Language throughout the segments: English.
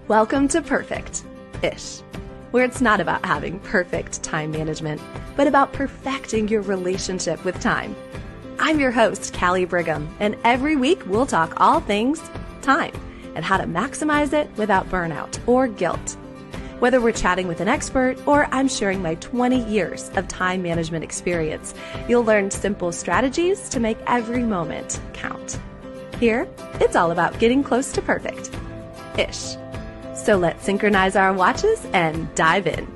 Welcome to Perfect-ish, where it's not about having perfect time management, but about perfecting your relationship with time. I'm your host, Callie Brigham, and every week we'll talk all things time and how to maximize it without burnout or guilt. Whether we're chatting with an expert or I'm sharing my 20 years of time management experience, you'll learn simple strategies to make every moment count. Here, it's all about getting close to perfect-ish. So let's synchronize our watches and dive in.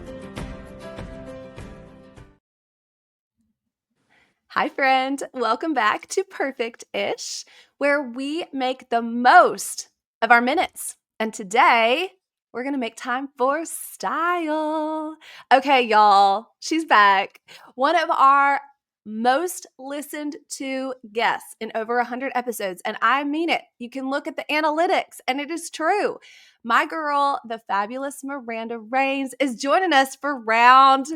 Hi, friend. Welcome back to Perfect-ish, where we make the most of our minutes. And today, we're going to make time for style. Okay, y'all, she's back. One of our most listened to guests in over 100 episodes. And I mean it. You can look at the analytics, and it is true. My girl, the fabulous Maranda Rains, is joining us for round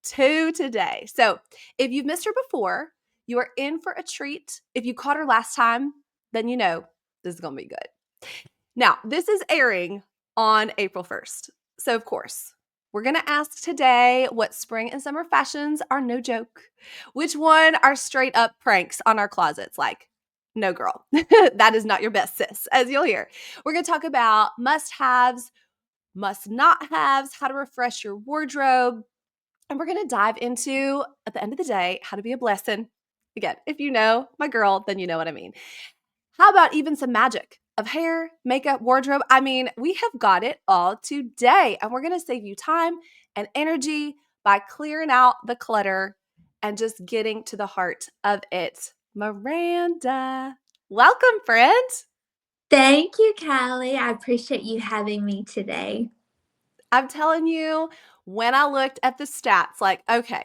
2 today. So if you've missed her before, you are in for a treat. If you caught her last time, then you know this is going to be good. Now, this is airing on April 1st. So, of course, we're going to ask today what spring and summer fashions are no joke. Which one are straight up pranks on our closets? Like, no, girl, that is not your best sis, as you'll hear. We're going to talk about must-haves, must-not-haves, how to refresh your wardrobe. And we're going to dive into, at the end of the day, how to be a blessin. Again, if you know my girl, then you know what I mean. How about even some magic of hair, makeup, wardrobe? I mean, we have got it all today, and we're going to save you time and energy by clearing out the clutter and just getting to the heart of it. Maranda, welcome, friend. Thank you, Callie. I appreciate you having me today. I'm telling you, when I looked at the stats, like, okay,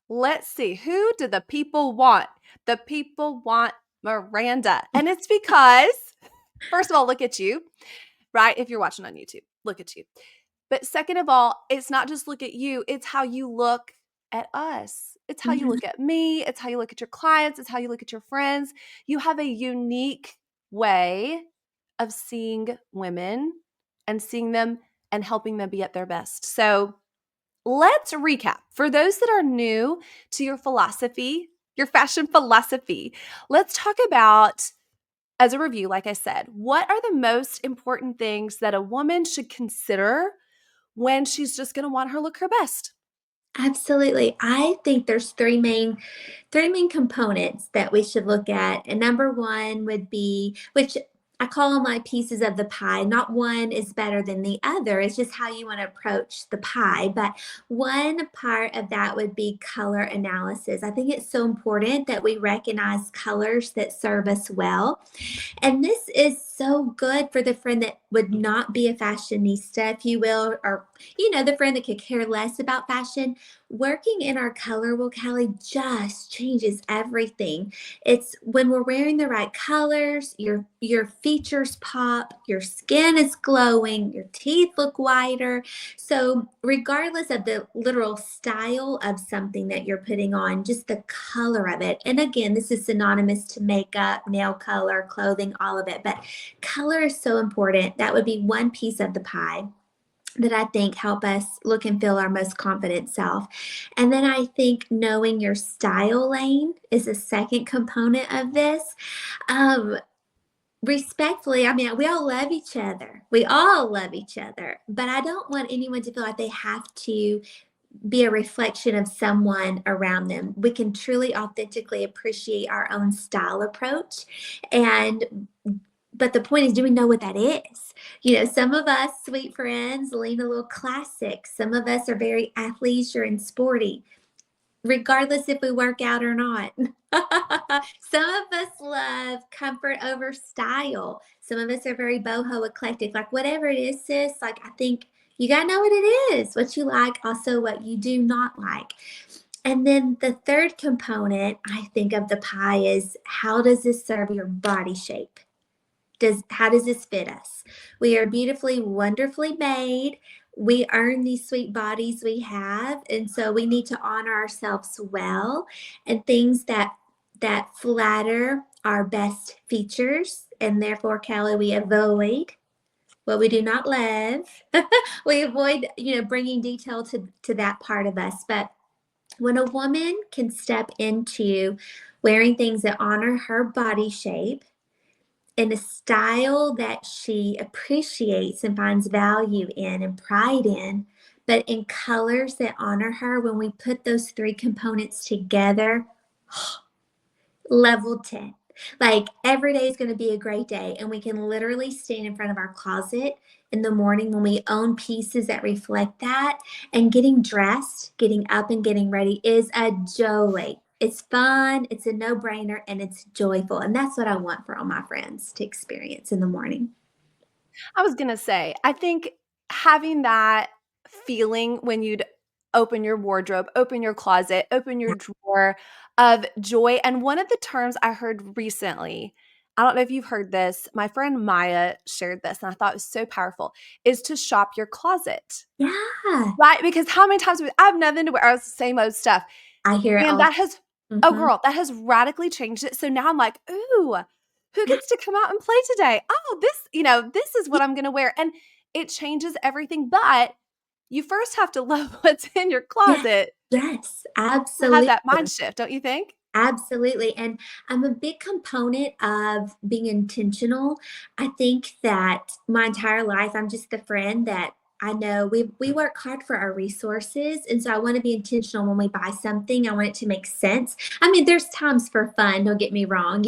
let's see, who do the people want? The people want Maranda. And it's because, first of all, look at you, right? If you're watching on YouTube, look at you. But second of all, it's not just look at you, it's how you look at us. It's how you look at me. It's how you look at your clients. It's how you look at your friends. You have a unique way of seeing women and seeing them and helping them be at their best. So let's recap. For those that are new to your philosophy, your fashion philosophy, let's talk about, as a review, like I said, what are the most important things that a woman should consider when she's just going to want her look her best? Absolutely. I think there's three main components that we should look at. And number one would be, which I call them my pieces of the pie. Not one is better than the other. It's just how you want to approach the pie. But one part of that would be color analysis. I think it's so important that we recognize colors that serve us well. And this is so good for the friend that would not be a fashionista, if you will, or, the friend that could care less about fashion. Working in our color wheel, Callie, just changes everything. It's when we're wearing the right colors, your features pop, your skin is glowing, your teeth look whiter. So regardless of the literal style of something that you're putting on, just the color of it. And again, this is synonymous to makeup, nail color, clothing, all of it. But color is so important. That would be one piece of the pie that I think help us look and feel our most confident self. And then I think knowing your style lane is a second component of this. Um, Respectfully, I mean, we all love each other. We all love each other, but I don't want anyone to feel like they have to be a reflection of someone around them. We can truly authentically appreciate our own style approach. And but the point is, do we know what that is? Some of us, sweet friends, lean a little classic. Some of us are very athleisure and sporty, regardless if we work out or not. Some of us love comfort over style. Some of us are very boho eclectic. Like whatever it is, sis, like I think you gotta know what it is, what you like, also what you do not like. And then the third component, I think, of the pie is how does this serve your body shape? How does this fit us? We are beautifully, wonderfully made. We earn these sweet bodies we have, and so we need to honor ourselves well, and things that flatter our best features, and therefore, Callie, we avoid what we do not love. We avoid, bringing detail to that part of us. But when a woman can step into wearing things that honor her body shape in a style that she appreciates and finds value in and pride in, but in colors that honor her, when we put those three components together, level 10. Like every day is going to be a great day. And we can literally stand in front of our closet in the morning when we own pieces that reflect that. And getting dressed, getting up, and getting ready is a joy. It's fun, it's a no brainer, and it's joyful. And that's what I want for all my friends to experience in the morning. I was gonna say, I think having that feeling when you'd open your wardrobe, open your closet, open your Yeah. drawer of joy, and one of the terms I heard recently, I don't know if you've heard this, my friend Maya shared this, and I thought it was so powerful, is to shop your closet, Yeah. right? Because how many times I have nothing to wear, I was the same old stuff, I hear it and all. that has oh, Hmm. girl, that has radically changed it, so now I'm like, "Ooh, who Yeah. gets to come out and play today? Oh, this is what I'm gonna wear," and it changes everything, but you first have to love what's in your Yes. closet Yes. to have Absolutely. that mind shift, don't you think? Absolutely. And I'm a big component of being intentional. I think that my entire life, I'm just the friend that I know we work hard for our resources. And so I want to be intentional when we buy something. I want it to make sense. I mean, there's times for fun, don't get me wrong,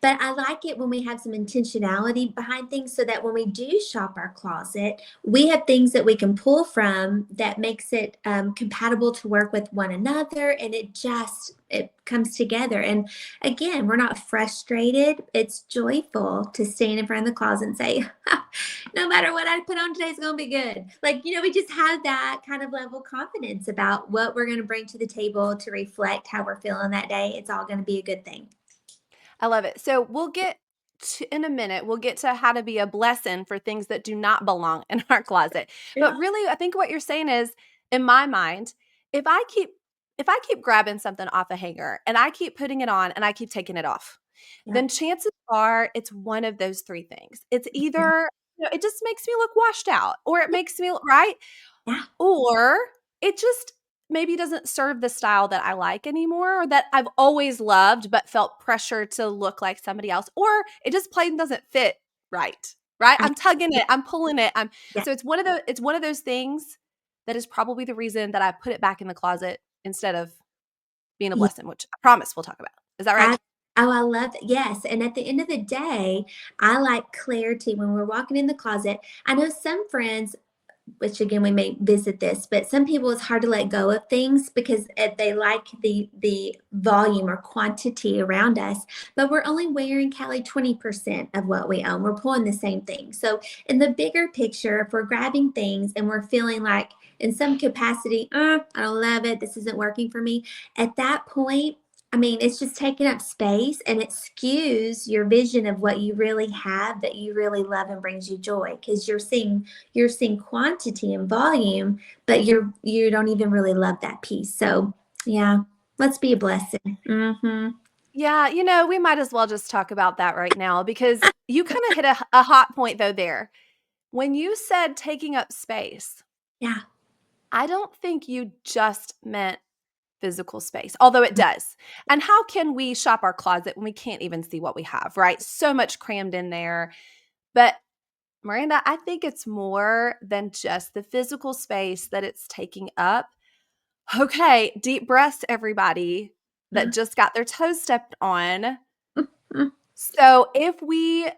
but I like it when we have some intentionality behind things so that when we do shop our closet, we have things that we can pull from that makes it compatible to work with one another, and it comes together. And again, we're not frustrated, it's joyful to stand in front of the closet and say, no matter what I put on today, it's going to be good. Like, we just have that kind of level of confidence about what we're going to bring to the table to reflect how we're feeling that day. It's all going to be a good thing. I love it. So we'll get to, in a minute, we'll get to how to be a blessing for things that do not belong in our closet. But Yeah. really, I think what you're saying is, in my mind, if I keep if I keep grabbing something off a hanger and I keep putting it on and I keep taking it off, Yeah. then chances are it's one of those three things. It's Yeah. either, it just makes me look washed out, or it makes me right, Yeah. or it just maybe doesn't serve the style that I like anymore, or that I've always loved but felt pressure to look like somebody else, or it just plain doesn't fit right, right? I, I'm tugging yeah. it, I'm pulling it, I'm Yeah. so it's one of those things that is probably the reason that I put it back in the closet instead of being a Yeah. blessing, which I promise we'll talk about. Is that right? I Oh, I love that. Yes, and at the end of the day, I like clarity when we're walking in the closet. I know some friends, which again we may visit this, but some people it's hard to let go of things because they like the volume or quantity around us. But we're only wearing, Callie, 20% of what we own. We're pulling the same thing. So in the bigger picture, if we're grabbing things and we're feeling like in some capacity, I don't love it, this isn't working for me, at that point, I mean, it's just taking up space and it skews your vision of what you really have that you really love and brings you joy because you're seeing quantity and volume, but you don't even really love that piece. So yeah, let's be a blessing. Hmm. Yeah, we might as well just talk about that right now because you kind of hit a hot point though there. When you said taking up space, Yeah. I don't think you just meant physical space, although it does. And how can we shop our closet when we can't even see what we have, right? So much crammed in there. But Miranda, I think it's more than just the physical space that it's taking up. Okay, deep breaths, everybody that just got their toes stepped on. So if we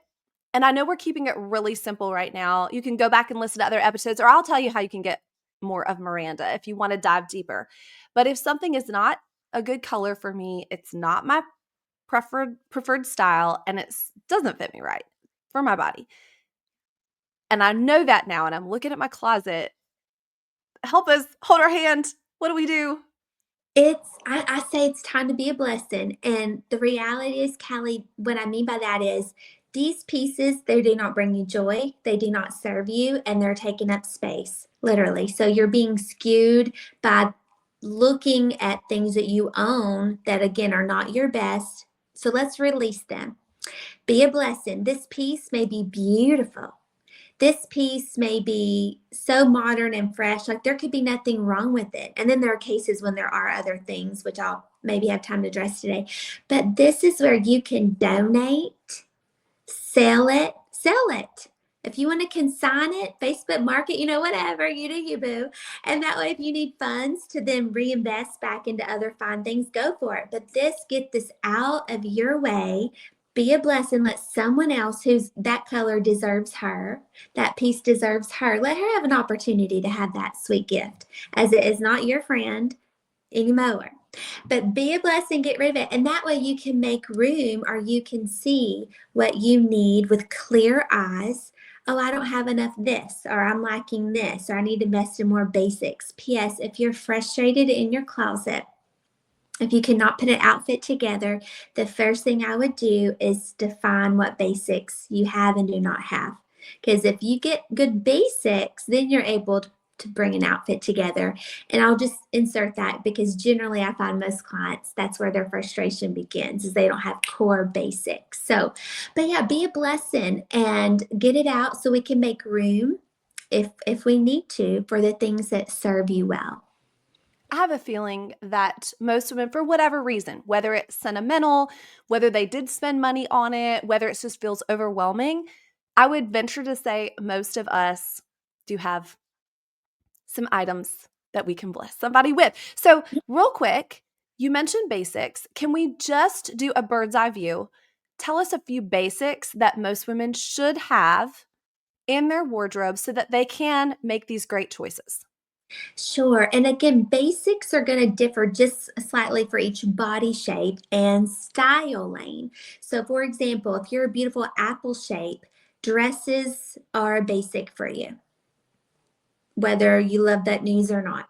and I know we're keeping it really simple right now. You can go back and listen to other episodes, or I'll tell you how you can get more of Miranda if you want to dive deeper. But if something is not a good color for me, it's not my preferred style, and it doesn't fit me right for my body. And I know that now, and I'm looking at my closet. Help us, hold our hand. What do we do? I say it's time to be a blessing. And the reality is, Callie, what I mean by that is these pieces, they do not bring you joy, they do not serve you, and they're taking up space, literally. So you're being skewed by looking at things that you own that, again, are not your best. So let's release them. Be a blessing. This piece may be beautiful. This piece may be so modern and fresh, like there could be nothing wrong with it. And then there are cases when there are other things, which I'll maybe have time to address today. But this is where you can donate, sell it. If you want to consign it, Facebook market, whatever, you do you, boo. And that way, if you need funds to then reinvest back into other fine things, go for it. But get this out of your way. Be a blessing. Let someone else who's that color deserves her, that piece deserves her. Let her have an opportunity to have that sweet gift, as it is not your friend anymore. But be a blessing, get rid of it. And that way you can make room, or you can see what you need with clear eyes. Oh, I don't have enough this, or I'm lacking this, or I need to invest in more basics. P.S. If you're frustrated in your closet, if you cannot put an outfit together, the first thing I would do is define what basics you have and do not have. Because if you get good basics, then you're able to bring an outfit together. And I'll just insert that because generally I find most clients, that's where their frustration begins, is they don't have core basics. So, but yeah, be a blessing and get it out so we can make room if we need to for the things that serve you well. I have a feeling that most women, for whatever reason, whether it's sentimental, whether they did spend money on it, whether it just feels overwhelming, I would venture to say most of us do have some items that we can bless somebody with. So, real quick, you mentioned basics. Can we just do a bird's eye view? Tell us a few basics that most women should have in their wardrobe so that they can make these great choices. Sure. And again, basics are going to differ just slightly for each body shape and style lane. So, for example, if you're a beautiful apple shape, dresses are a basic for you, whether you love that news or not.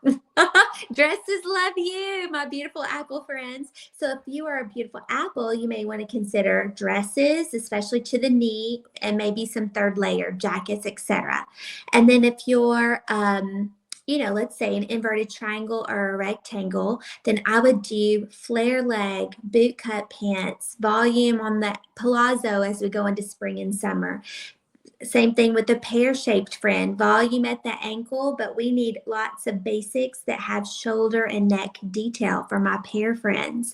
Dresses love you, my beautiful apple friends. So, if you are a beautiful apple, you may want to consider dresses, especially to the knee, and maybe some third layer jackets, etc. And then, if you're let's say an inverted triangle or a rectangle, then I would do flare leg, boot cut pants, volume on the palazzo as we go into spring and summer. Same thing with the pear-shaped friend, volume at the ankle, but we need lots of basics that have shoulder and neck detail for my pear friends.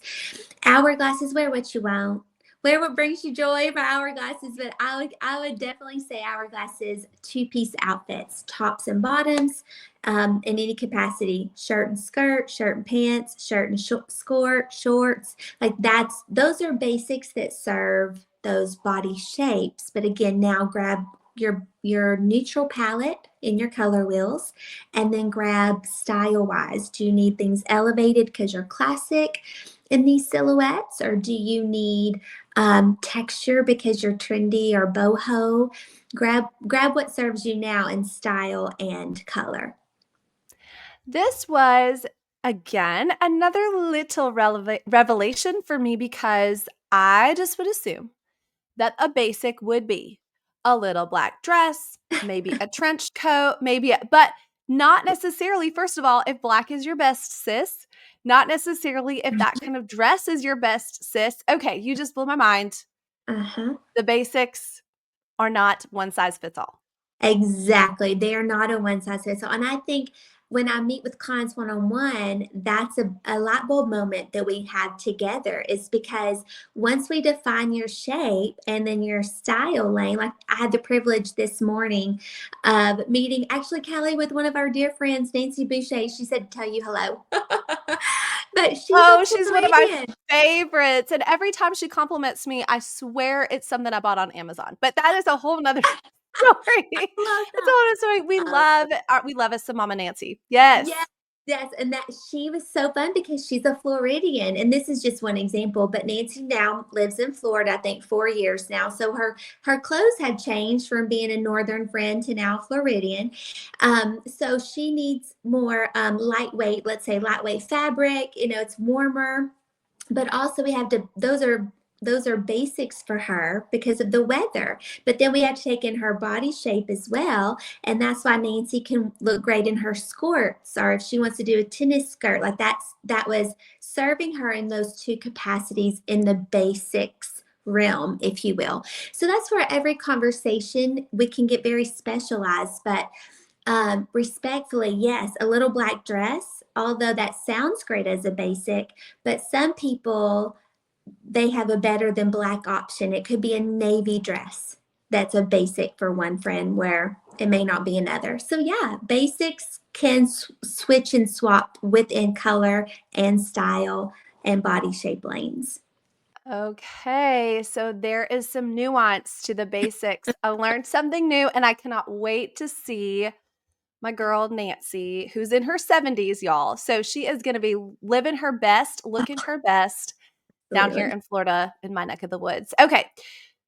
Hourglasses, wear what you want. Wear what brings you joy for hourglasses, but I would definitely say hourglasses, two-piece outfits, tops and bottoms, in any capacity, shirt and skirt, shirt and pants, shirt and shorts. Like those are basics that serve those body shapes. But again, now grab your neutral palette in your color wheels, and then grab style wise. Do you need things elevated because you're classic in these silhouettes, or do you need texture because you're trendy or boho? Grab what serves you now in style and color. This was, again, another little revelation for me because I just would assume that a basic would be a little black dress, maybe a trench coat, but not necessarily, first of all, if black is your best sis, not necessarily if that kind of dress is your best sis. Okay, you just blew my mind. Uh-huh. The basics are not one size fits all. Exactly. They are not a one size fits all. And I think when I meet with clients one on one, that's a light bulb moment that we have together, is because once we define your shape and then your style lane, like I had the privilege this morning of meeting actually Kelly with one of our dear friends, Nancy Boucher. She said to tell you hello. But she's a Oh, she's one of my Floridian. favorites, and every time she compliments me, I swear it's something I bought on Amazon, but that is a whole 'nother story. Love It's a that. whole 'nother story. We love us some Mama Nancy. Yes. Yes, yes, and that she was so fun because she's a Floridian, and this is just one example, but Nancy now lives in Florida, I think 4 years now, so her clothes had changed from being a northern friend to now Floridian. So she needs more, lightweight, let's say lightweight fabric, it's warmer, but also we have to those are basics for her because of the weather. But then we have to take in her body shape as well. And that's why Nancy can look great in her skirts, or if she wants to do a tennis skirt, like that was serving her in those two capacities in the basics realm, if you will. So that's where every conversation we can get very specialized, but respectfully, yes, a little black dress, although that sounds great as a basic, but some people they have a better than black option. It could be a navy dress. That's a basic for one friend where it may not be another. So yeah, basics can switch and swap within color and style and body shape lanes. Okay, so there is some nuance to the basics. I learned something new and I cannot wait to see my girl Nancy, who's in her 70s, y'all. So she is going to be living her best, looking her best down here Absolutely. in Florida in my neck of the woods. Okay.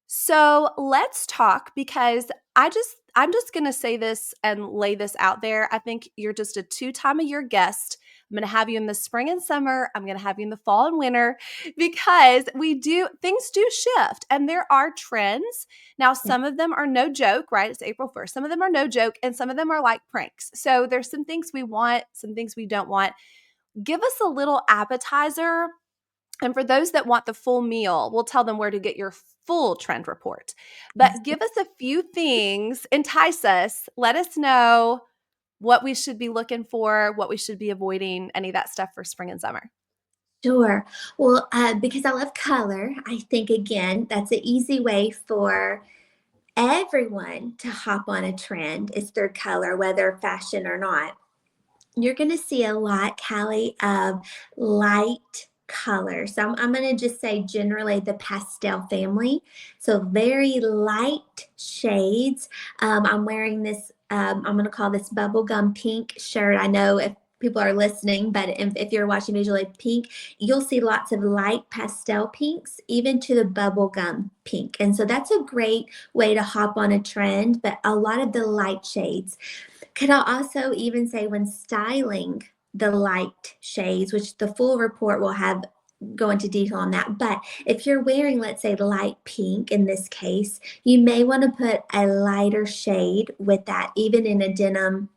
So let's talk because I'm just going to say this and lay this out there. I think you're just a 2 time a year guest. I'm going to have you in the spring and summer. I'm going to have you in the fall and winter because things do shift and there are trends. Now, some of them are no joke, right? It's April 1st. Some of them are no joke and some of them are like pranks. So there's some things we want, some things we don't want. Give us a little appetizer, and for those that want the full meal, we'll tell them where to get your full trend report. But give us a few things, entice us, let us know what we should be looking for, what we should be avoiding, any of that stuff for spring and summer. Sure. Well, because I love color, I think again, that's an easy way for everyone to hop on a trend is through color, whether fashion or not. You're going to see a lot, Callie, of light colors. So I'm going to just say generally the pastel family. So very light shades. I'm wearing this, I'm going to call this bubblegum pink shirt. I know if people are listening, but if you're watching visually pink, you'll see lots of light pastel pinks, even to the bubblegum pink. And so that's a great way to hop on a trend, but a lot of the light shades. Could I also even say when styling the light shades, which the full report will have go into detail on that. But if you're wearing, let's say, light pink in this case, you may want to put a lighter shade with that, even in a denim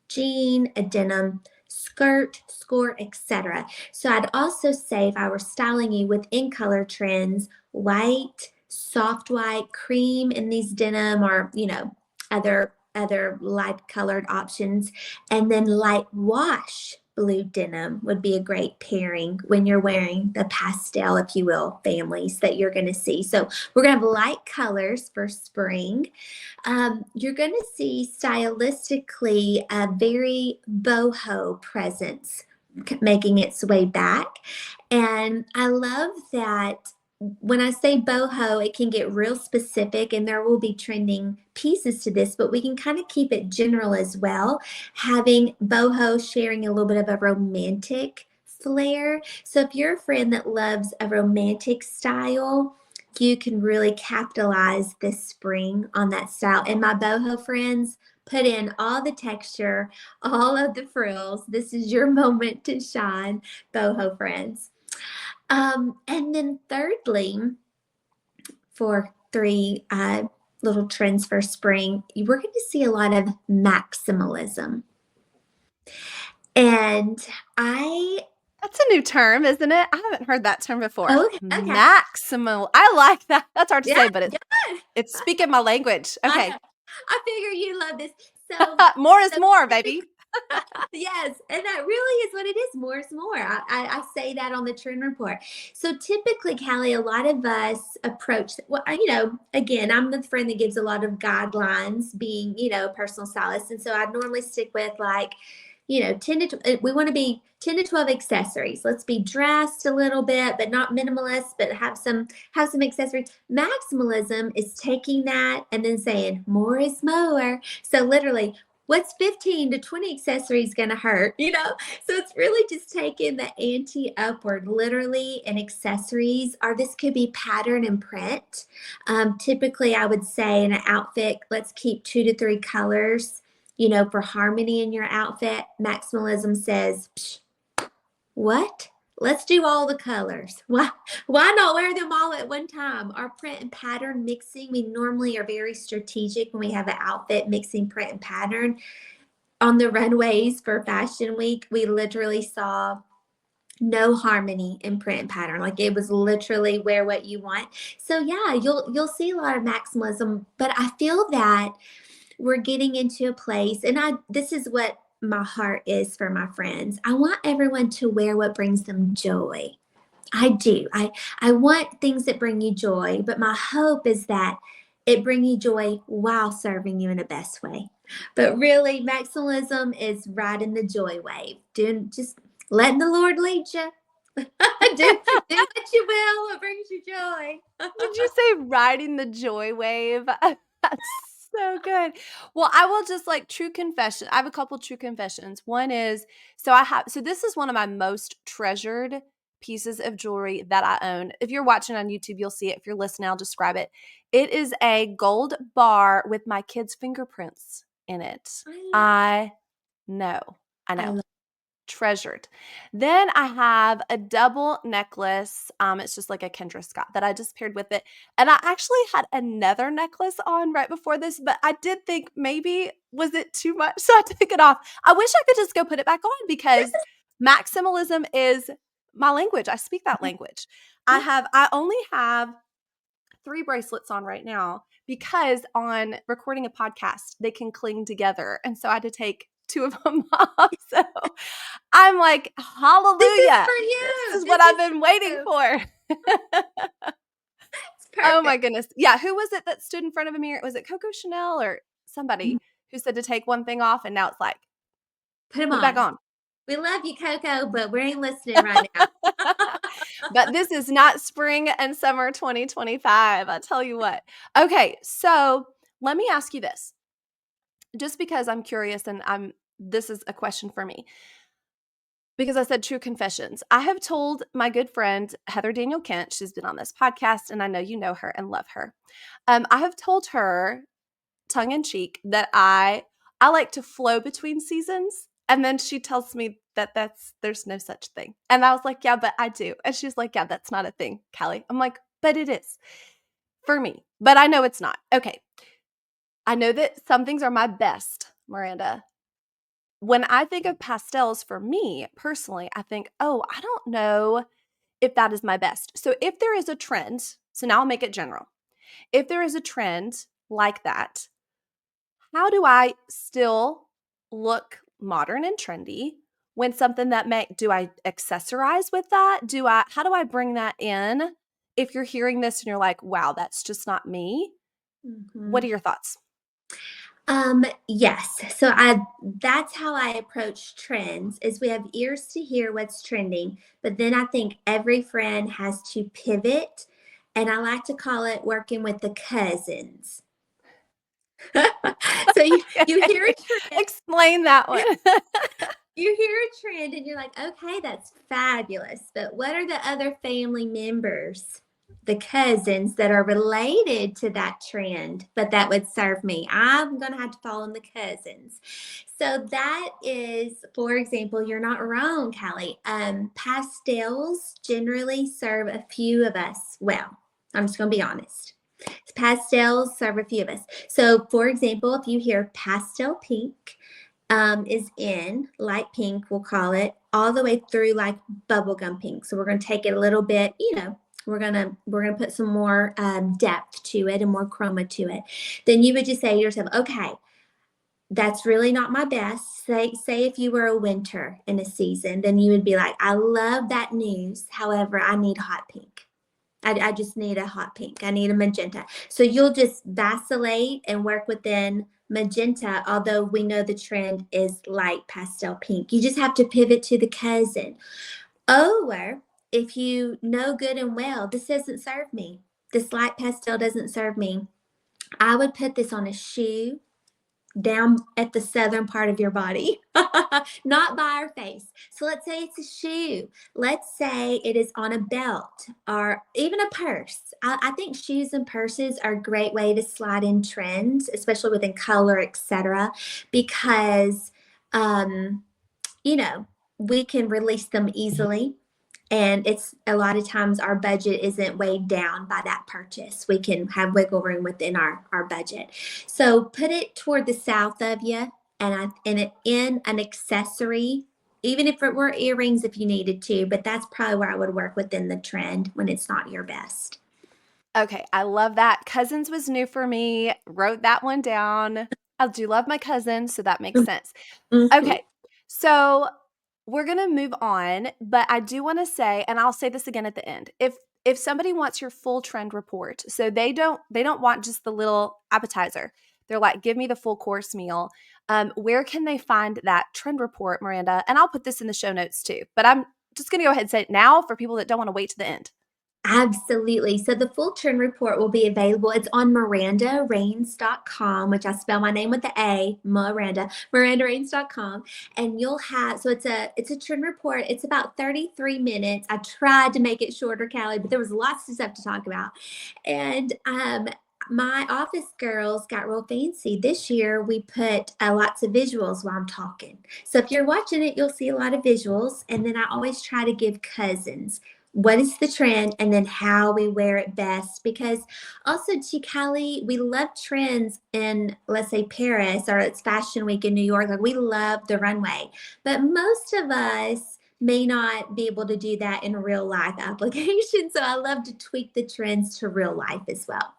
jean, a denim skirt, skirt, etc. So I'd also say if I were styling you within color trends, white, soft white, cream in these denim or, other light colored options, and then light wash blue denim would be a great pairing when you're wearing the pastel, if you will, families that you're going to see. So we're going to have light colors for spring. You're going to see stylistically a very boho presence making its way back. And I love that when I say boho, it can get real specific and there will be trending pieces to this, but we can kind of keep it general as well, having boho sharing a little bit of a romantic flair. So if you're a friend that loves a romantic style, you can really capitalize this spring on that style. And my boho friends, put in all the texture, all of the frills. This is your moment to shine, boho friends. And then thirdly, for three little trends for spring, we're going to see a lot of maximalism. And I, That's a new term, isn't it? I haven't heard that term before. oh, okay. Maximal. I like that. That's hard to Yeah, say, but yeah. it's speaking my language. I Okay. know. I figure you love this. So, More is so more, typically, baby. yes, and that really is what it is. More is more. I say that on the trend report. So typically, Callie, a lot of us approach, well, again, I'm the friend that gives a lot of guidelines being, a personal stylist. And so I normally stick with like, 10 to, we want to be 10 to 12 accessories. Let's be dressed a little bit, but not minimalist, but have some accessories. Maximalism is taking that and then saying more is more. So literally, what's 15 to 20 accessories going to hurt, so it's really just taking the ante upward literally, and accessories, or this could be pattern and print. Typically I would say in an outfit, let's keep 2 to 3 colors, for harmony in your outfit. Maximalism says, what? Let's do all the colors. Why not wear them all at one time? Our print and pattern mixing, we normally are very strategic when we have an outfit mixing print and pattern. On the runways for Fashion Week, we literally saw no harmony in print and pattern. Like it was literally wear what you want. So yeah, you'll see a lot of maximalism, but I feel that we're getting into a place, and I this is what my heart is for my friends. I want everyone to wear what brings them joy. I do. I want things that bring you joy, but my hope is that it bring you joy while serving you in the best way. But really, maximalism is riding the joy wave. Doing just letting the Lord lead you. Do what you will. What brings you joy. Did you say riding the joy wave? That's so good. Well, I will just like true confession. I have a couple true confessions. One is so this is one of my most treasured pieces of jewelry that I own. If you're watching on YouTube, you'll see it. If you're listening, I'll describe it. It is a gold bar with my kids' fingerprints in it. I know. I I know. love. Treasured. Then I have a double necklace. It's just like a Kendra Scott that I just paired with it. And I actually had another necklace on right before this, but I did think maybe was it too much? So I took it off. I wish I could just go put it back on because maximalism is my language. I speak that language. I only have 3 bracelets on right now because on recording a podcast, they can cling together. And so I had to take 2 of them off. So I'm like, This is hallelujah. for This you. is what This I've is been for waiting you. for. It's Oh my perfect. goodness. Yeah. Who was it that stood in front of a mirror? Was it Coco Chanel or somebody who said to take one thing off? And now it's like, Put them put it back on. on. We love you, Coco, but we ain't listening right now. But this is not spring and summer 2025. I tell you what. Okay. So let me ask you this just because I'm curious and this is a question for me. Because I said true confessions. I have told my good friend Heather Daniel Kent, she's been on this podcast, and I know you know her and love her. I have told her, tongue in cheek, that I like to flow between seasons, and then she tells me that there's no such thing, and I was like, yeah, but I do, and she's like, yeah, that's not a thing, Callie. I'm like, but it is for me, but I know it's not. Okay, I know that some things are my best, Miranda, when I think of pastels for me personally, I think, oh, I don't know if that is my best. So if there is a trend, so now I'll make it general. If there is a trend like that, how do I still look modern and trendy when something that do I accessorize with that? How do I bring that in? If you're hearing this and you're like, wow, that's just not me. What are Mhm. your thoughts? Yes. So I that's how I approach trends is we have ears to hear what's trending, but then I think every friend has to pivot, and I like to call it working with the cousins. So you hear a trend, Explain that one. you hear a trend and you're like, okay, that's fabulous. But what are the other family members, the cousins that are related to that trend, but that would serve me? I'm going to have to follow in the cousins. So that is, for example, you're not wrong, Callie. Pastels generally serve a few of us well. I'm just going to be honest. Pastels serve a few of us. So, for example, if you hear pastel pink, is in light pink, we'll call it, all the way through like bubblegum pink. So we're going to take it a little bit, we're gonna put some more depth to it and more chroma to it. Then you would just say to yourself, okay, that's really not my best. Say if you were a winter in a season, then you would be like, I love that news. However, I need hot pink. I just need a hot pink. I need a magenta. So you'll just vacillate and work within magenta, although we know the trend is light pastel pink. You just have to pivot to the cousin. Or if you know good and well, this doesn't serve me. This light pastel doesn't serve me. I would put this on a shoe down at the southern part of your body, not by our face. So let's say it's a shoe. Let's say it is on a belt or even a purse. I think shoes and purses are a great way to slide in trends, especially within color, etc., because um, you know we can release them easily, and it's a lot of times our budget isn't weighed down by that purchase. We can have wiggle room within our budget. So put it toward the south of you, and in an accessory even if it were earrings if you needed to, but that's probably where I would work within the trend when it's not your best. Okay, I love that. Cousins was new for me. Wrote that one down. I do love my cousins, so that makes sense. Mm-hmm. Okay, so we're gonna move on, but I do want to say, and I'll say this again at the end. If somebody wants your full trend report, so they don't want just the little appetizer. They're like, give me the full course meal. Where can they find that trend report, Miranda? And I'll put this in the show notes too. But I'm just gonna go ahead and say it now for people that don't want to wait to the end. Absolutely. So the full trend report will be available. It's on MarandaRains.com, which I spell my name with the A, Miranda, MarandaRains.com. And you'll have, so it's a trend report. It's about 33 minutes. I tried to make it shorter, Callie, but there was lots of stuff to talk about. And my office girls got real fancy. This year we put lots of visuals while I'm talking. So if you're watching it, you'll see a lot of visuals. And then I always try to give cousins what is the trend and then how we wear it best, because also Chicali, we love trends in, let's say, Paris, or it's fashion week in New York. Like, we love the runway, but most of us may not be able to do that in a real life application. So I love to tweak the trends to real life as well.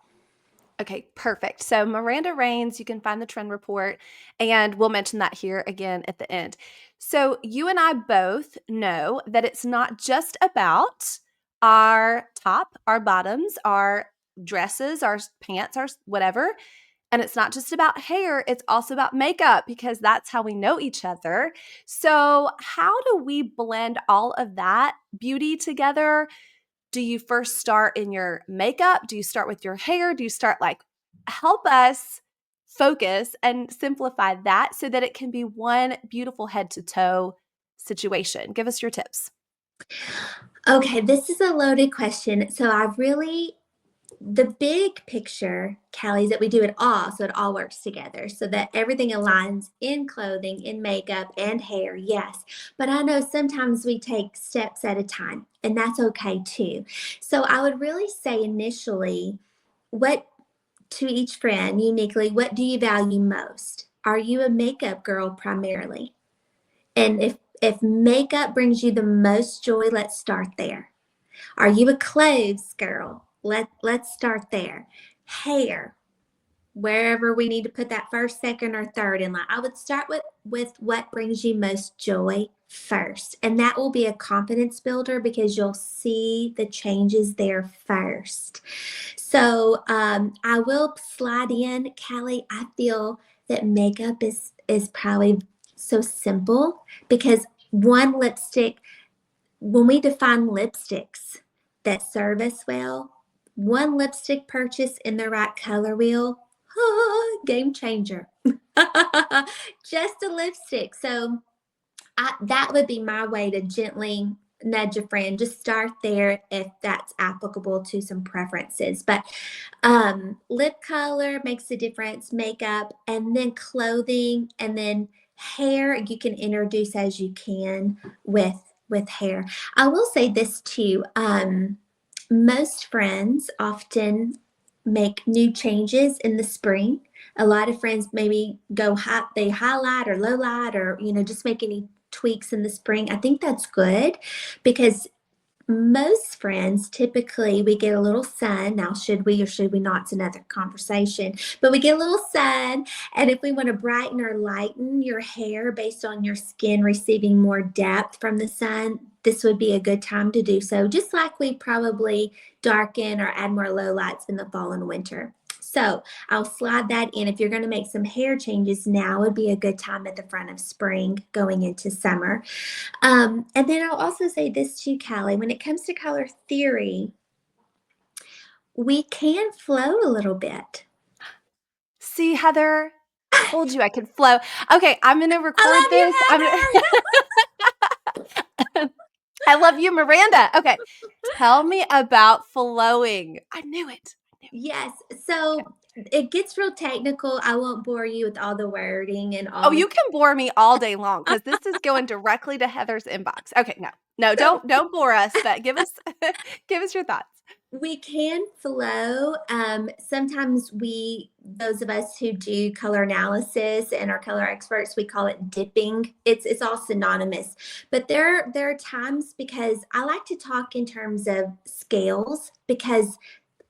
Okay, perfect. So Miranda Rains, you can find the trend report, and we'll mention that here again at the end. So you and I both know that it's not just about our top, our bottoms, our dresses, our pants, our whatever. And it's not just about hair, it's also about makeup because that's how we know each other. So, how do we blend all of that beauty together? Do you first start in your makeup? Do you start with your hair? Do you start like help us focus and simplify that so that it can be one beautiful head to toe situation? Give us your tips. Okay, this is a loaded question. So the big picture, Callie, is that we do it all so it all works together so that everything aligns in clothing, in makeup, and hair, yes. But I know sometimes we take steps at a time, and that's okay too. So I would really say initially, what to each friend uniquely, what do you value most? Are you a makeup girl primarily? And if makeup brings you the most joy, let's start there. Are you a clothes girl? Let's start there. Hair, wherever we need to put that first, second, or third in line. I would start with what brings you most joy first. And that will be a confidence builder because you'll see the changes there first. So I will slide in, Callie. I feel that makeup is probably so simple because one lipstick, when we define lipsticks that serve us well, one lipstick purchase in the right color wheel, game changer. Just a lipstick. So that would be my way to gently nudge a friend. Just start there if that's applicable to some preferences. But lip color makes a difference, makeup, and then clothing, and then hair. You can introduce as you can with hair. I will say this too. Most friends often make new changes in the spring. A lot of friends maybe they highlight or low light, or just make any tweaks in the spring. I think that's good because most friends, typically we get a little sun. Now, should we or should we not? It's another conversation. But we get a little sun, and if we want to brighten or lighten your hair based on your skin receiving more depth from the sun, this would be a good time to do so, just like we probably darken or add more low lights in the fall and winter. So I'll slide that in. If you're going to make some hair changes, now would be a good time at the front of spring going into summer. And then I'll also say this too, Callie, when it comes to color theory, we can flow a little bit. See, Heather, told you I could flow. Okay, I'm going to record this. I love I love you, Miranda. Okay, tell me about flowing. I knew it. you, Heather. Yes. Okay. So it gets real technical. I won't bore you with all the wording and Oh, all the you can bore me all day long because this is going directly to Heather's inbox. Okay, no, so don't bore us, but give us give us your thoughts. We can flow. Sometimes those of us who do color analysis and are color experts, we call it dipping. It's all synonymous. But there are times because I like to talk in terms of scales because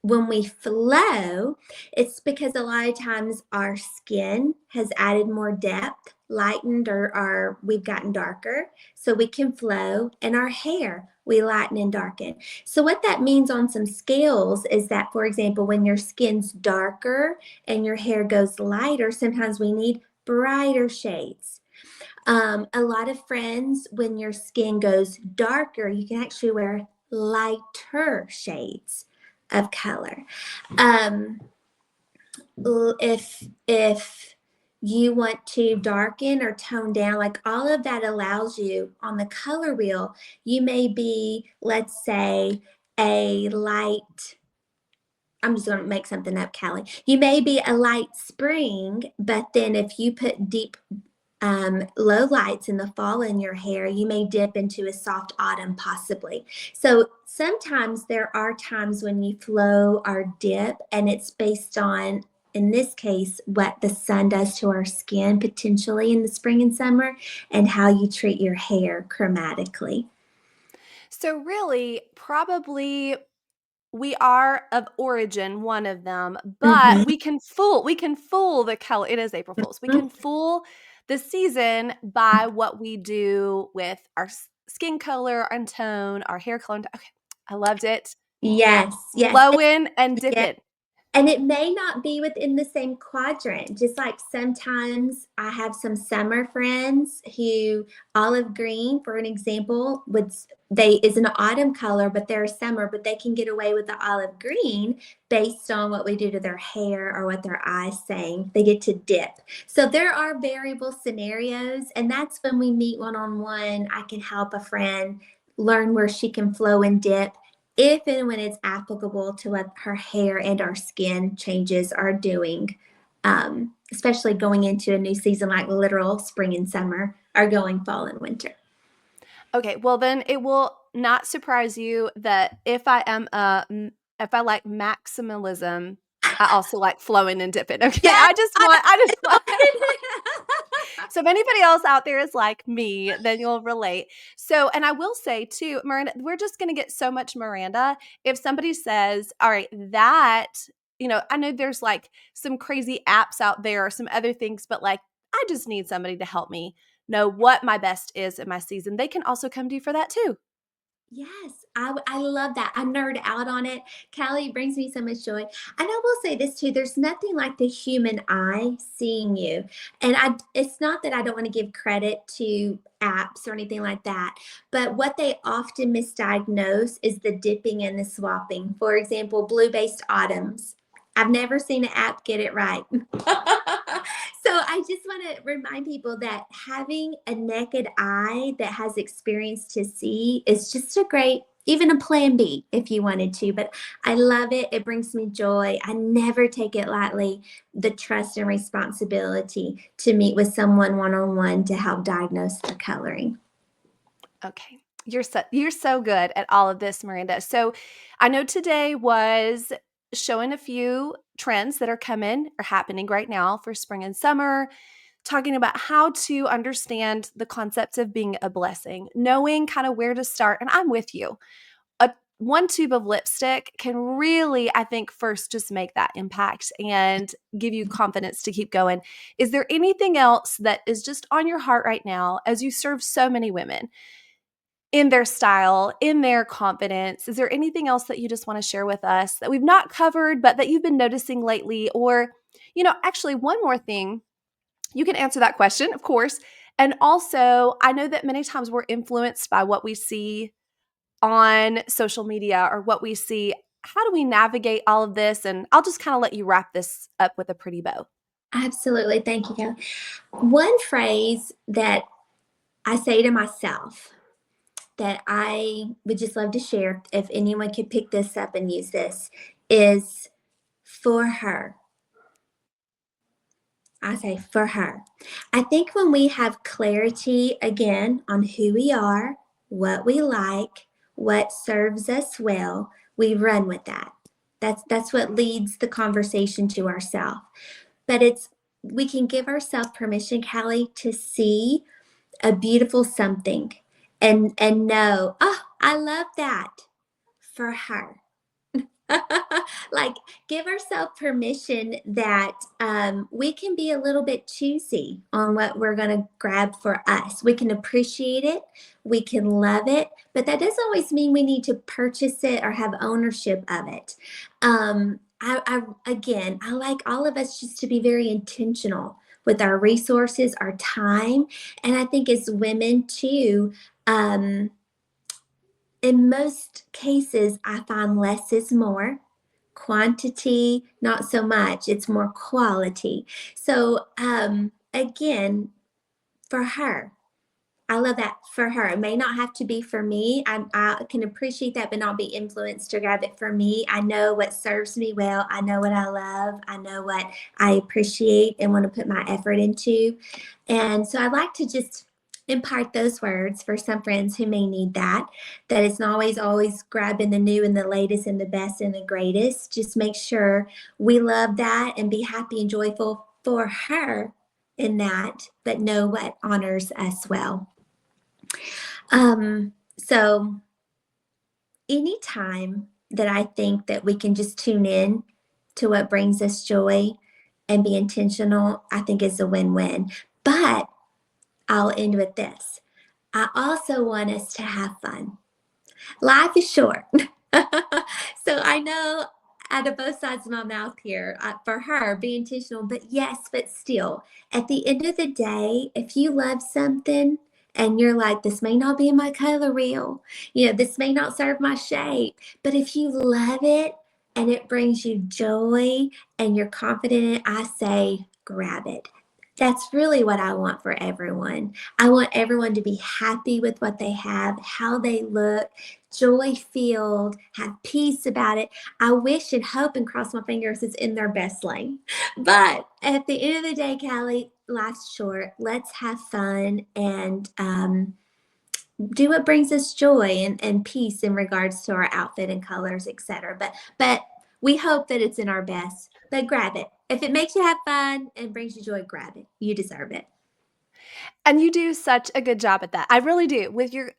when we flow, it's because a lot of times our skin has added more depth, lightened, or we've gotten darker, so we can flow, and our hair, we lighten and darken. So, what that means on some scales is that, for example, when your skin's darker and your hair goes lighter, sometimes we need brighter shades. A lot of friends, when your skin goes darker, you can actually wear lighter shades of color. Um, if you want to darken or tone down, like all of that allows you on the color wheel, you may be, let's say, a light. I'm just going to make something up, Callie. You may be a light spring, but then if you put deep low lights in the fall in your hair, you may dip into a soft autumn possibly. So sometimes there are times when you flow or dip, and it's based on, in this case, what the sun does to our skin potentially in the spring and summer, and how you treat your hair chromatically. So really, probably we are of origin one of them, but Mm-hmm. we can fool the color. It is April Fools. We can fool the season by what we do with our skin color and tone, our hair color. Okay, I loved it. Yes, yes. Flowing and Yeah. dipping. And it may not be within the same quadrant. Just like sometimes I have some summer friends who olive green, for an example, they is an autumn color, but they're summer, but they can get away with the olive green based on what we do to their hair or what their eyes saying. They get to dip. So there are variable scenarios, and that's when we meet one on one. I can help a friend learn where she can flow and dip if and when it's applicable to what her hair and our skin changes are doing, especially going into a new season like literal spring and summer or going fall and winter. Okay, well then it will not surprise you that if I like maximalism, I also like flowing and dipping. Okay, Yes, I just want I so if anybody else out there is like me, then you'll relate. So, and I will say too, Miranda, we're just going to get so much Miranda if somebody says, all right, that, I know there's like some crazy apps out there or some other things, but like, I just need somebody to help me know what my best is in my season. They can also come to you for that too. Yes, I love that. I nerd out on it. Callie brings me so much joy. And I will say this too, there's nothing like the human eye seeing you. And it's not that I don't want to give credit to apps or anything like that, but what they often misdiagnose is the dipping and the swapping. For example, blue-based autumns. I've never seen an app get it right. So I just want to remind people that having a naked eye that has experience to see is just a great, even a plan B if you wanted to. But I love it. It brings me joy. I never take it lightly, the trust and responsibility to meet with someone one on one to help diagnose their coloring. Okay. You're so good at all of this, Miranda. So I know today was showing a few trends that are coming or happening right now for spring and summer, talking about how to understand the concepts of being a blessing, knowing kind of where to start. And I'm with you. One tube of lipstick can really, I think, first just make that impact and give you confidence to keep going. Is there anything else that is just on your heart right now as you serve so many women in their style, in their confidence? Is there anything else that you just want to share with us that we've not covered, but that you've been noticing lately? Or, actually, one more thing, you can answer that question, of course. And also, I know that many times we're influenced by what we see on social media or what we see. How do we navigate all of this? And I'll just kind of let you wrap this up with a pretty bow. Absolutely. Thank you, Kelly. One phrase that I say to myself that I would just love to share if anyone could pick this up and use this is for her. I say for her. I think when we have clarity again on who we are, what we like, what serves us well, we run with that. That's what leads the conversation to ourselves. But it's we can give ourselves permission, Callie, to see a beautiful something and know, oh, I love that for her. Like, give ourselves permission that we can be a little bit choosy on what we're going to grab for us. We can appreciate it, we can love it, but that doesn't always mean we need to purchase it or have ownership of it. Again, I like all of us just to be very intentional with our resources, our time, and I think as women too. In most cases, I find less is more. Quantity, not so much. It's more quality. So, again, for her, I love that for her. It may not have to be for me. I can appreciate that, but not be influenced to grab it for me. I know what serves me well. I know what I love. I know what I appreciate and want to put my effort into. And so I'd like to just impart those words for some friends who may need that. That it's not always grabbing the new and the latest and the best and the greatest. Just make sure we love that and be happy and joyful for her in that, but know what honors us well. So anytime that I think that we can just tune in to what brings us joy and be intentional, I think is a win-win. But I'll end with this. I also want us to have fun. Life is short. So I know out of both sides of my mouth here, for her, be intentional, but yes, but still, at the end of the day, if you love something and you're like, this may not be in my color wheel, this may not serve my shape, but if you love it and it brings you joy and you're confident in it, I say, grab it. That's really what I want for everyone. I want everyone to be happy with what they have, how they look, joy filled, have peace about it. I wish and hope and cross my fingers it's in their best lane. But at the end of the day, Callie, life's short. Let's have fun and do what brings us joy and peace in regards to our outfit and colors, etc. But we hope that it's in our best. But grab it. If it makes you have fun and brings you joy, grab it. You deserve it. And you do such a good job at that. I really do.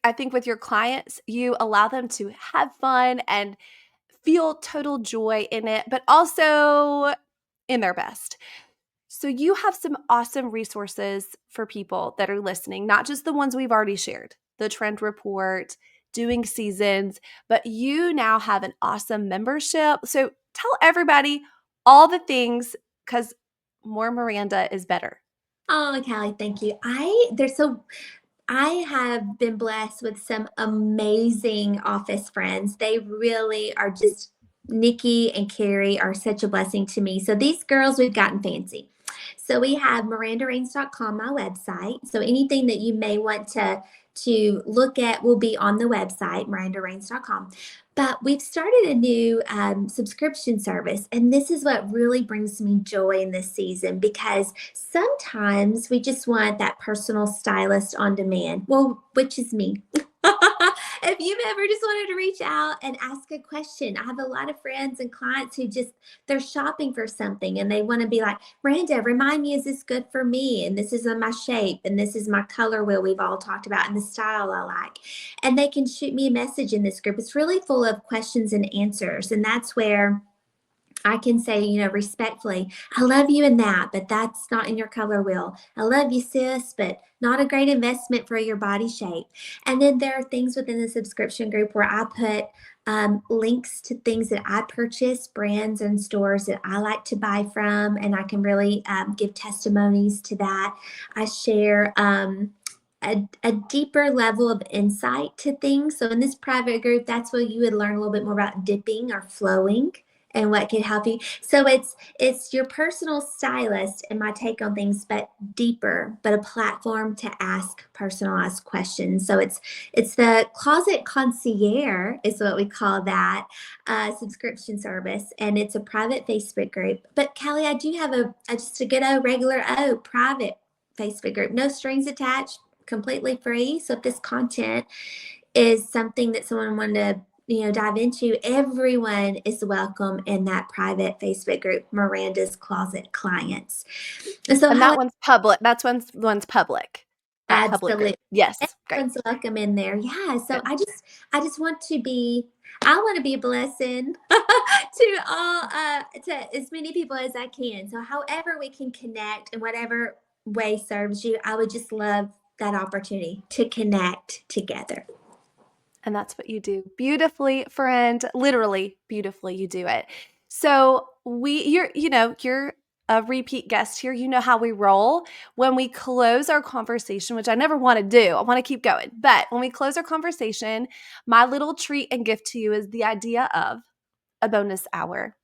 I think with your clients, you allow them to have fun and feel total joy in it, but also in their best. So you have some awesome resources for people that are listening, not just the ones we've already shared, the trend report, doing seasons, but you now have an awesome membership. So tell everybody all the things because more Maranda is better. Oh, Callie, thank you. I have been blessed with some amazing office friends. They really are just Nikki and Carrie are such a blessing to me. So these girls, we've gotten fancy. So we have MarandaRains.com, my website. So anything that you may want to look at will be on the website, MarandaRains.com. But we've started a new subscription service, and this is what really brings me joy in this season because sometimes we just want that personal stylist on demand. Well, which is me. If you've ever just wanted to reach out and ask a question, I have a lot of friends and clients who they're shopping for something and they want to be like, Miranda, remind me, is this good for me? And this is my shape and this is my color wheel we've all talked about and the style I like. And they can shoot me a message in this group. It's really full of questions and answers. And that's where I can say, respectfully, I love you in that, but that's not in your color wheel. I love you, sis, but not a great investment for your body shape. And then there are things within the subscription group where I put links to things that I purchase, brands and stores that I like to buy from, and I can really give testimonies to that. I share a deeper level of insight to things. So in this private group, that's where you would learn a little bit more about dipping or flowing and what could help you. So it's your personal stylist and my take on things, but deeper, but a platform to ask personalized questions. So it's the closet concierge is what we call that subscription service, and it's a private Facebook group. But Callie, I do have just a good old regular private Facebook group, no strings attached, completely free. So if this content is something that someone wanted to dive into, everyone is welcome in that private Facebook group, Miranda's Closet Clients. And so And how that one's public. That's one's public. That public group. Absolutely. Yes, great. Everyone's welcome in there. Yeah. So Good. I just I want to be a blessing to all to as many people as I can. So however we can connect in whatever way serves you, I would just love that opportunity to connect together. And that's what you do beautifully, friend. Literally beautifully, you do it. So you're a repeat guest here. You know how we roll. When we close our conversation, which I never want to do, I want to keep going. But when we close our conversation, my little treat and gift to you is the idea of a bonus hour.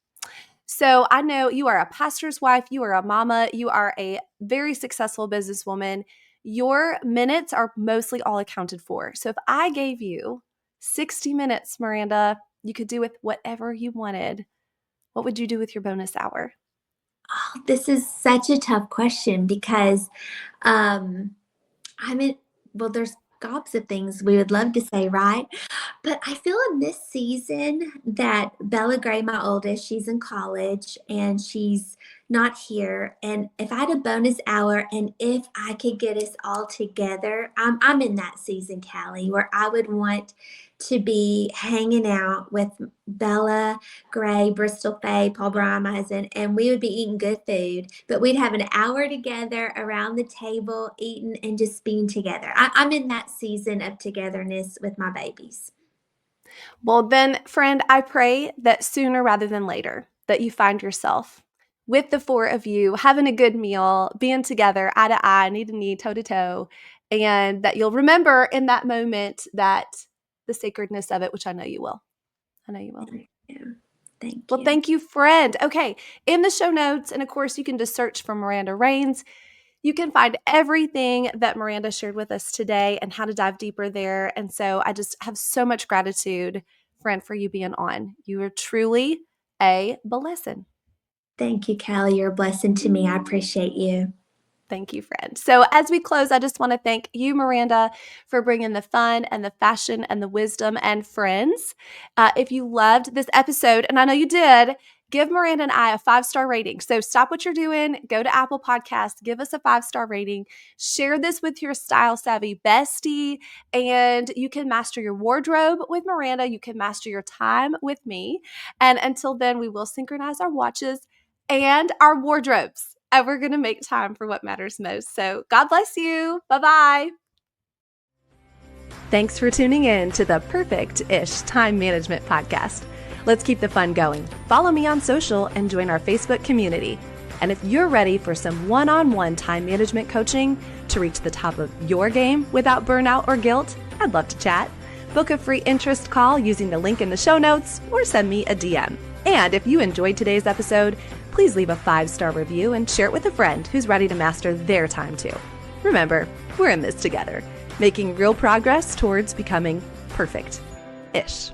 So I know you are a pastor's wife, you are a mama, you are a very successful businesswoman. Your minutes are mostly all accounted for. So if I gave you 60 minutes, Miranda, you could do with whatever you wanted. What would you do with your bonus hour? Oh, this is such a tough question because um I mean, well, there's gobs of things we would love to say, right? But I feel in this season that Bella Gray, my oldest, she's in college and she's not here. And if I had a bonus hour and if I could get us all together, I'm in that season, Callie, where I would want to be hanging out with Bella Gray, Bristol Faye, Paul Bryan, my husband, and we would be eating good food, but we'd have an hour together around the table, eating and just being together. I'm in that season of togetherness with my babies. Well, then, friend, I pray that sooner rather than later that you find yourself with the four of you having a good meal, being together eye to eye, knee to knee, toe to toe, and that you'll remember in that moment that the sacredness of it, which I know you will. I know you will. Yeah. Thank Well, you. thank you, friend. Okay, in the show notes, and of course, you can just search for Maranda Rains. You can find everything that Maranda shared with us today and how to dive deeper there. And so I just have so much gratitude, friend, for you being on. You are truly a blessin. Thank you, Callie. You're a blessing to me. I appreciate you. Thank you, friend. So, as we close, I just want to thank you, Miranda, for bringing the fun and the fashion and the wisdom and friends. If you loved this episode, and I know you did, give Miranda and I a 5-star rating. So, stop what you're doing, go to Apple Podcasts, give us a 5-star rating, share this with your style savvy bestie, and you can master your wardrobe with Miranda. You can master your time with me. And until then, we will synchronize our watches and our wardrobes. And we're going to make time for what matters most. So God bless you. Bye-bye. Thanks for tuning in to the Perfect-ish Time Management Podcast. Let's keep the fun going. Follow me on social and join our Facebook community. And if you're ready for some one-on-one time management coaching to reach the top of your game without burnout or guilt, I'd love to chat. Book a free interest call using the link in the show notes or send me a DM. And if you enjoyed today's episode, please leave a 5-star review and share it with a friend who's ready to master their time too. Remember, we're in this together, making real progress towards becoming perfect-ish.